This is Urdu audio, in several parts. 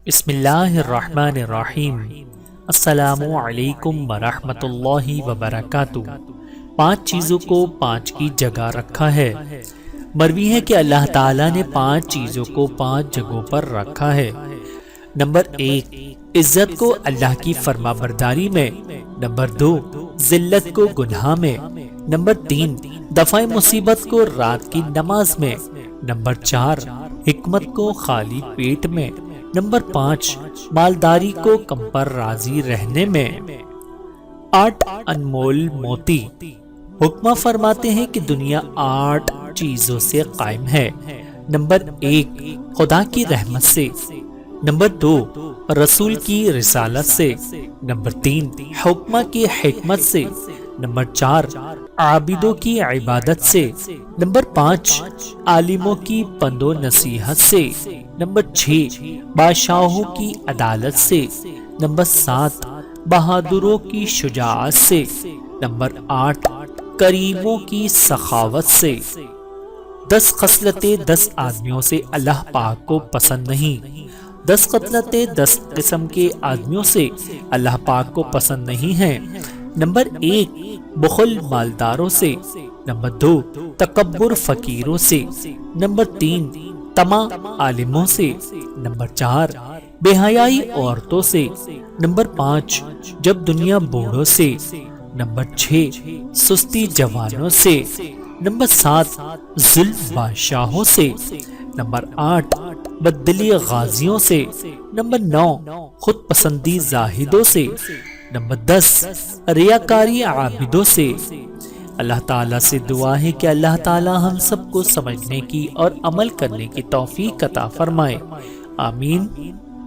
بسم اللہ الرحمن الرحیم۔ السلام علیکم ورحمۃ اللہ وبرکاتہ۔ 5 چیزوں کو 5 کی جگہ رکھا ہے۔ مروی ہے کہ اللہ تعالیٰ نے 5 چیزوں کو 5 جگہوں پر رکھا ہے۔ نمبر 1، عزت کو اللہ کی فرما برداری میں۔ نمبر 2، ذلت کو گناہ میں۔ نمبر 3، دفع مصیبت کو رات کی نماز میں۔ نمبر 4، حکمت کو خالی پیٹ میں۔ نمبر 5، مالداری کو کم پر راضی رہنے میں۔ 8 انمول موتی۔ حکمہ فرماتے ہیں کہ دنیا 8 چیزوں سے قائم ہے۔ نمبر 1، خدا کی رحمت سے۔ نمبر 2، رسول کی رسالت سے۔ نمبر 3، حکمہ کی حکمت سے۔ نمبر 4، عابدوں کی عبادت سے۔ نمبر 5، عالموں کی پند و نصیحت سے۔ نمبر 6، بادشاہوں کی عدالت سے۔ نمبر 7، بہادروں کی شجاعت سے۔ نمبر 8، کریموں کی سخاوت سے۔ 10 خصلتیں 10 آدمیوں سے اللہ پاک کو پسند نہیں۔ 10 خصلتیں 10 قسم کے آدمیوں سے اللہ پاک کو پسند نہیں ہیں۔ نمبر 1، بخل مالداروں سے۔ نمبر 2، تکبر فقیروں سے۔ نمبر 3، طمع عالموں سے۔ نمبر 4، بے حیائی عورتوں سے۔ نمبر 5، جب دنیا بوڑھوں سے۔ نمبر 6، سستی جوانوں سے۔ نمبر 7، ظلم بادشاہوں سے۔ نمبر 8، بددلی غازیوں سے۔ نمبر 9، خود پسندی زاہدوں سے۔ نمبر 10، ریاکاری عابدوں سے۔ اللہ تعالیٰ سے دعا ہے کہ اللہ تعالیٰ ہم سب کو سمجھنے کی اور عمل کرنے کی توفیق عطا فرمائے۔ آمین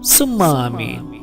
ثم آمین۔